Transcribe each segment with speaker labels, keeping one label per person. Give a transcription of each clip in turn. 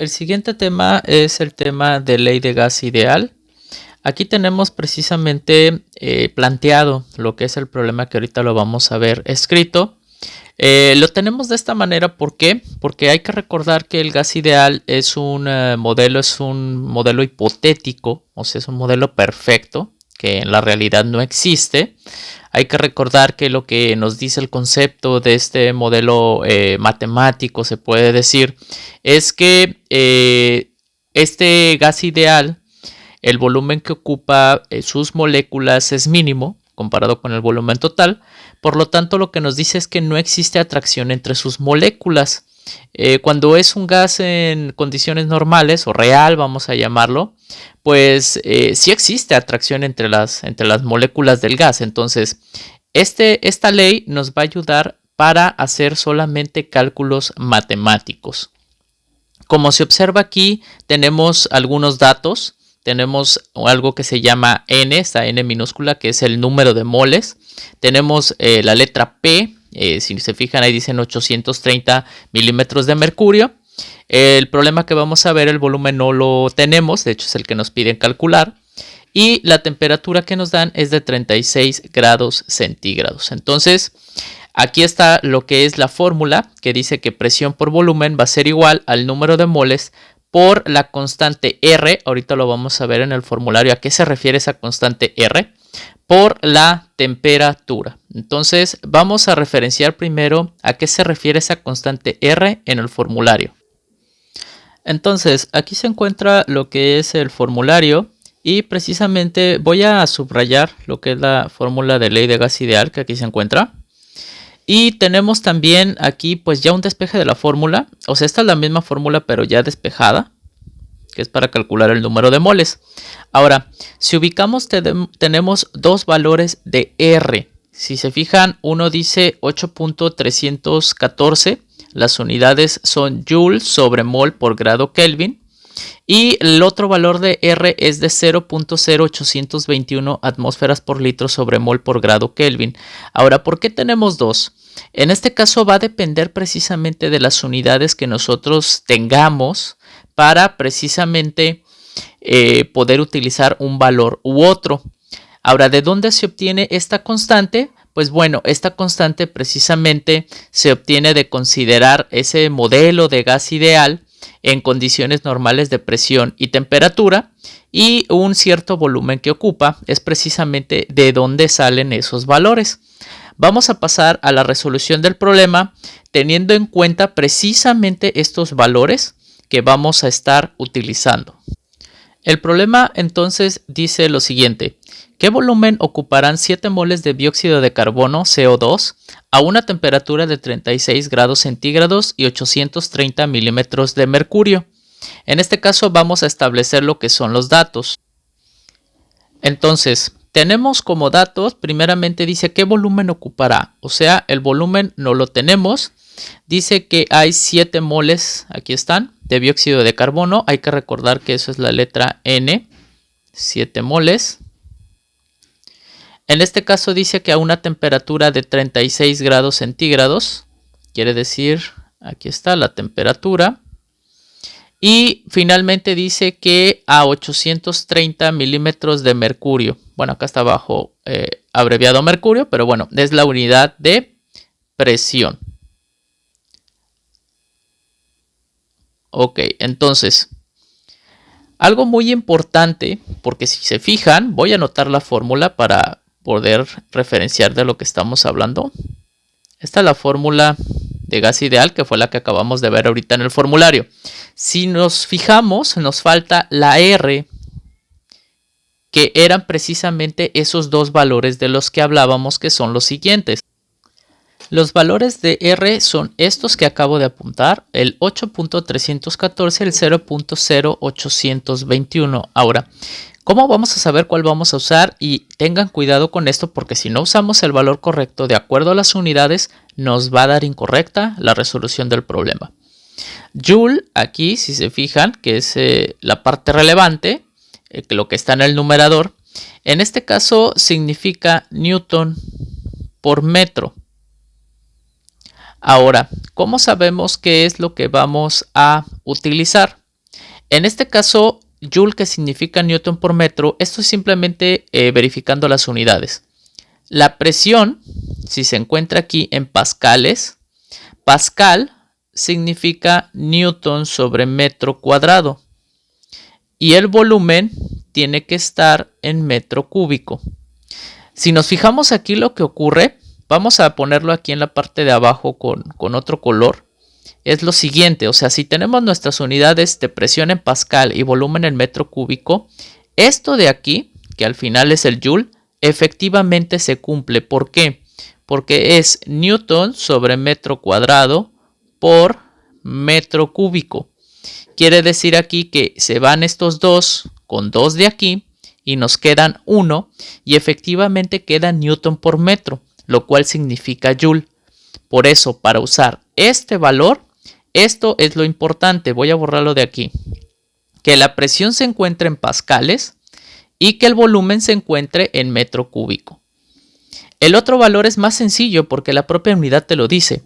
Speaker 1: El siguiente tema es el tema de ley de gas ideal. Aquí tenemos precisamente planteado lo que es el problema que ahorita lo vamos a ver escrito. Lo tenemos de esta manera, ¿por qué? Porque hay que recordar que el gas ideal es un modelo hipotético, o sea, es un modelo perfecto que en la realidad no existe. Hay que recordar que lo que nos dice el concepto de este modelo matemático, se puede decir, es que este gas ideal, el volumen que ocupa sus moléculas es mínimo comparado con el volumen total. Por lo tanto, lo que nos dice es que no existe atracción entre sus moléculas. Cuando es un gas en condiciones normales o real, vamos a llamarlo, pues sí existe atracción entre las moléculas del gas. Entonces, esta ley nos va a ayudar para hacer solamente cálculos matemáticos. Como se observa aquí, tenemos algunos datos. Tenemos algo que se llama N, esta N minúscula, que es el número de moles. Tenemos la letra P, si se fijan ahí dicen 830 milímetros de mercurio. El problema que vamos a ver, el volumen no lo tenemos, de hecho es el que nos piden calcular. Y la temperatura que nos dan es de 36 grados centígrados. Entonces, aquí está lo que es la fórmula, que dice que presión por volumen va a ser igual al número de moles por la constante R. Ahorita lo vamos a ver en el formulario a qué se refiere esa constante R, por la temperatura. Entonces vamos a referenciar primero a qué se refiere esa constante R en el formulario. Entonces aquí se encuentra lo que es el formulario y precisamente voy a subrayar lo que es la fórmula de ley de gas ideal que aquí se encuentra. Y tenemos también aquí pues ya un despeje de la fórmula, o sea, esta es la misma fórmula pero ya despejada, que es para calcular el número de moles. Ahora, si ubicamos tenemos dos valores de R. Si se fijan, uno dice 8.314, las unidades son Joule sobre mol por grado Kelvin. Y el otro valor de R es de 0.0821 atmósferas por litro sobre mol por grado Kelvin. Ahora, ¿por qué tenemos dos? En este caso va a depender precisamente de las unidades que nosotros tengamos para precisamente poder utilizar un valor u otro. Ahora, ¿de dónde se obtiene esta constante? Pues bueno, esta constante precisamente se obtiene de considerar ese modelo de gas ideal en condiciones normales de presión y temperatura y un cierto volumen que ocupa. Es precisamente de dónde salen esos valores. Vamos a pasar a la resolución del problema teniendo en cuenta precisamente estos valores que vamos a estar utilizando. El problema entonces dice lo siguiente: ¿qué volumen ocuparán 7 moles de dióxido de carbono, CO2, a una temperatura de 36 grados centígrados y 830 milímetros de mercurio? En este caso vamos a establecer lo que son los datos. Entonces, tenemos como datos, primeramente dice qué volumen ocupará, o sea, el volumen no lo tenemos. Dice que hay 7 moles, aquí están, de dióxido de carbono. Hay que recordar que eso es la letra N, 7 moles. En este caso dice que a una temperatura de 36 grados centígrados, quiere decir, aquí está la temperatura. Y finalmente dice que a 830 milímetros de mercurio. Bueno, acá está abajo abreviado mercurio, pero bueno, es la unidad de presión. Ok, entonces, algo muy importante, porque si se fijan, voy a anotar la fórmula para poder referenciar de lo que estamos hablando. Esta es la fórmula de gas ideal, que fue la que acabamos de ver ahorita en el formulario. Si nos fijamos, nos falta la R, que eran precisamente esos dos valores de los que hablábamos, que son los siguientes. Los valores de R son estos que acabo de apuntar, el 8.314 y el 0.0821. Ahora, ¿cómo vamos a saber cuál vamos a usar? Y tengan cuidado con esto, porque si no usamos el valor correcto de acuerdo a las unidades, nos va a dar incorrecta la resolución del problema. Joule, aquí si se fijan, que es la parte relevante, lo que está en el numerador, en este caso significa Newton por metro. Ahora, ¿cómo sabemos qué es lo que vamos a utilizar? En este caso, Joule, que significa Newton por metro, esto es simplemente verificando las unidades. La presión, si se encuentra aquí en pascales, Pascal significa Newton sobre metro cuadrado. Y el volumen tiene que estar en metro cúbico. Si nos fijamos aquí lo que ocurre, vamos a ponerlo aquí en la parte de abajo con otro color. Es lo siguiente, o sea, si tenemos nuestras unidades de presión en pascal y volumen en metro cúbico, esto de aquí, que al final es el Joule, efectivamente se cumple. ¿Por qué? Porque es Newton sobre metro cuadrado por metro cúbico. Quiere decir aquí que se van estos dos con 2 de aquí y nos quedan 1 y efectivamente queda Newton por metro, lo cual significa Joule. Por eso, para usar este valor, esto es lo importante. Voy a borrarlo de aquí. Que la presión se encuentre en pascales y que el volumen se encuentre en metro cúbico. El otro valor es más sencillo porque la propia unidad te lo dice.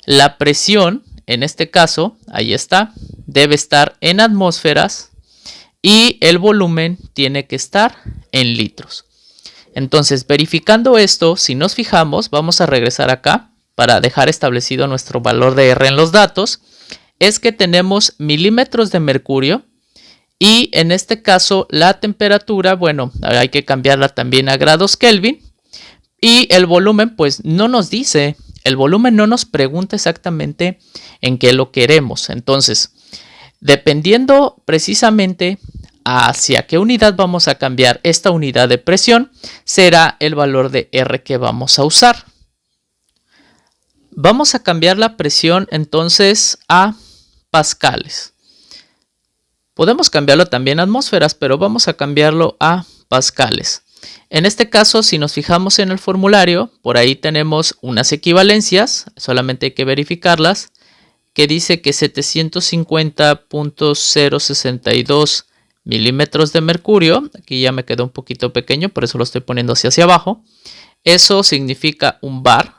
Speaker 1: La presión, en este caso, ahí está, debe estar en atmósferas y el volumen tiene que estar en litros. Entonces, verificando esto, si nos fijamos, vamos a regresar acá para dejar establecido nuestro valor de R en los datos, es que tenemos milímetros de mercurio y en este caso la temperatura, bueno, hay que cambiarla también a grados Kelvin y el volumen pues no nos dice, el volumen no nos pregunta exactamente en qué lo queremos. Entonces, dependiendo precisamente hacia qué unidad vamos a cambiar esta unidad de presión, será el valor de R que vamos a usar. Vamos a cambiar la presión entonces a pascales. Podemos cambiarlo también a atmósferas, pero vamos a cambiarlo a pascales. En este caso, si nos fijamos en el formulario, por ahí tenemos unas equivalencias, solamente hay que verificarlas, que dice que 750.062 milímetros de mercurio, aquí ya me quedó un poquito pequeño, por eso lo estoy poniendo hacia abajo, eso significa un bar.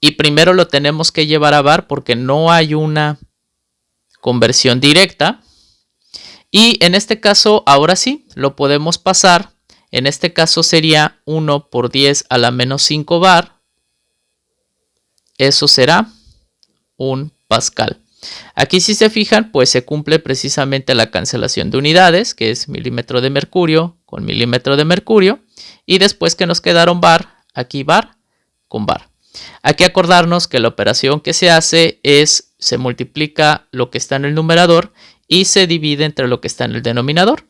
Speaker 1: Y primero lo tenemos que llevar a bar porque no hay una conversión directa. Y en este caso, ahora sí, lo podemos pasar. En este caso sería 1 por 10 a la menos 5 bar. Eso será un pascal. Aquí si se fijan, pues se cumple precisamente la cancelación de unidades, que es milímetro de mercurio con milímetro de mercurio. Y después que nos quedaron bar, aquí bar con bar. Hay que acordarnos que la operación que se hace es, se multiplica lo que está en el numerador y se divide entre lo que está en el denominador.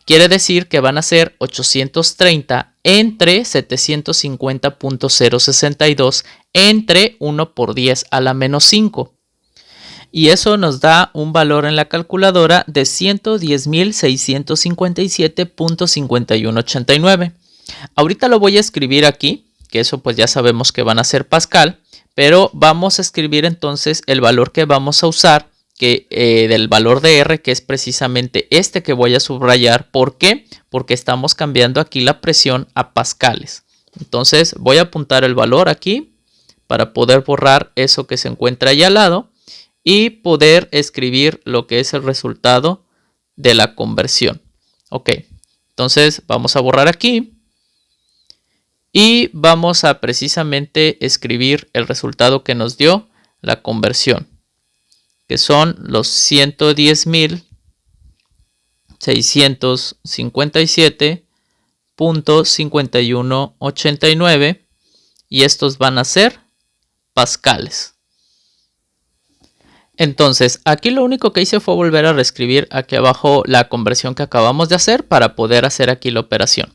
Speaker 1: Quiere decir que van a ser 830 entre 750.062 entre 1 por 10 a la menos 5. Y eso nos da un valor en la calculadora de 110.657.5189. Ahorita lo voy a escribir aquí, que eso pues ya sabemos que van a ser pascal, pero vamos a escribir entonces el valor que vamos a usar, que del valor de R, que es precisamente este que voy a subrayar. ¿Por qué? Porque estamos cambiando aquí la presión a pascales. Entonces voy a apuntar el valor aquí para poder borrar eso que se encuentra ahí al lado y poder escribir lo que es el resultado de la conversión. Ok, entonces vamos a borrar aquí. Y vamos a precisamente escribir el resultado que nos dio la conversión, que son los 110.657.5189 y estos van a ser pascales. Entonces, aquí lo único que hice fue volver a reescribir aquí abajo la conversión que acabamos de hacer para poder hacer aquí la operación.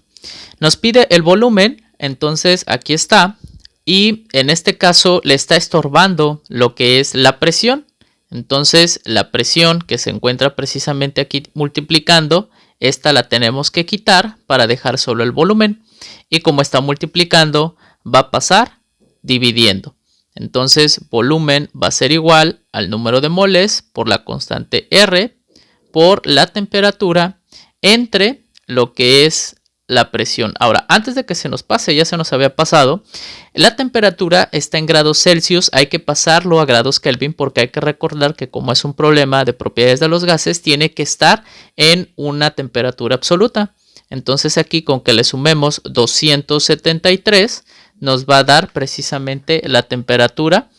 Speaker 1: Nos pide el volumen. Entonces aquí está y en este caso le está estorbando lo que es la presión. Entonces la presión que se encuentra precisamente aquí multiplicando, esta la tenemos que quitar para dejar solo el volumen. Y como está multiplicando, va a pasar dividiendo. Entonces volumen va a ser igual al número de moles por la constante R por la temperatura entre lo que es la presión. Ahora, antes de que se nos pase, ya se nos había pasado, la temperatura está en grados Celsius, hay que pasarlo a grados Kelvin porque hay que recordar que como es un problema de propiedades de los gases, tiene que estar en una temperatura absoluta. Entonces aquí con que le sumemos 273 nos va a dar precisamente la temperatura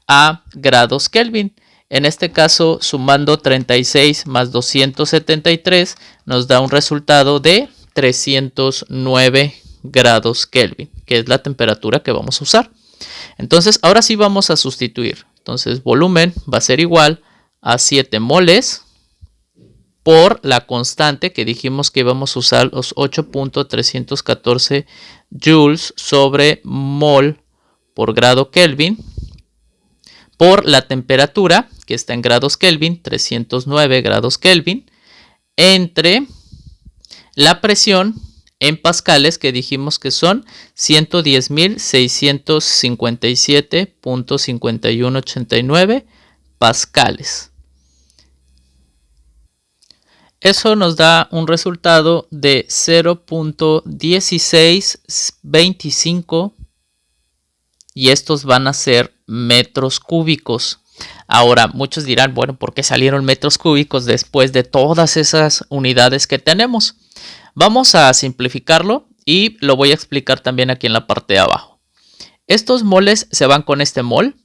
Speaker 1: a grados Kelvin. En este caso, sumando 36 más 273 nos da un resultado de 309 grados Kelvin, que es la temperatura que vamos a usar. Entonces, ahora sí vamos a sustituir. Entonces, volumen va a ser igual a 7 moles por la constante que dijimos que íbamos a usar, los 8.314 joules sobre mol por grado Kelvin, por la temperatura, que está en grados Kelvin, 309 grados Kelvin, entre la presión en pascales, que dijimos que son 110.657.5189 pascales. Eso nos da un resultado de 0.1625 y estos van a ser metros cúbicos. Ahora, muchos dirán, bueno, ¿por qué salieron metros cúbicos después de todas esas unidades que tenemos? Vamos a simplificarlo y lo voy a explicar también aquí en la parte de abajo. Estos moles se van con este mol,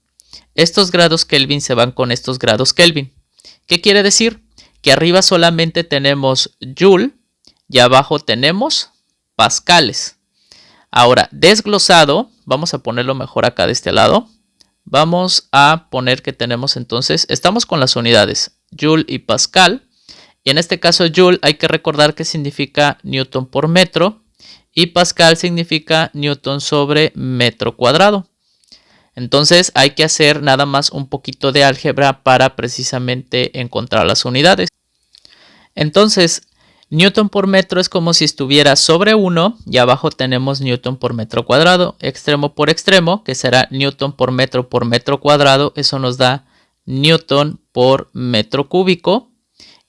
Speaker 1: estos grados Kelvin se van con estos grados Kelvin. ¿Qué quiere decir? Que arriba solamente tenemos joule y abajo tenemos pascales. Ahora, desglosado, vamos a ponerlo mejor acá de este lado. Vamos a poner que tenemos entonces, estamos con las unidades joule y pascal. Y en este caso joule hay que recordar que significa newton por metro y pascal significa newton sobre metro cuadrado. Entonces hay que hacer nada más un poquito de álgebra para precisamente encontrar las unidades. Entonces, newton por metro es como si estuviera sobre 1 y abajo tenemos newton por metro cuadrado, extremo por extremo, que será newton por metro cuadrado, eso nos da newton por metro cúbico.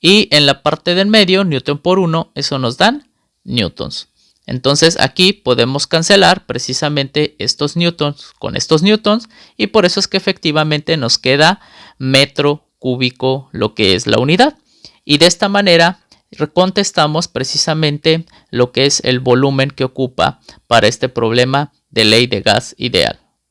Speaker 1: Y en la parte del medio, newton por 1, eso nos dan newtons. Entonces aquí podemos cancelar precisamente estos newtons con estos newtons y por eso es que efectivamente nos queda metro cúbico lo que es la unidad. Y de esta manera contestamos precisamente lo que es el volumen que ocupa para este problema de ley de gas ideal.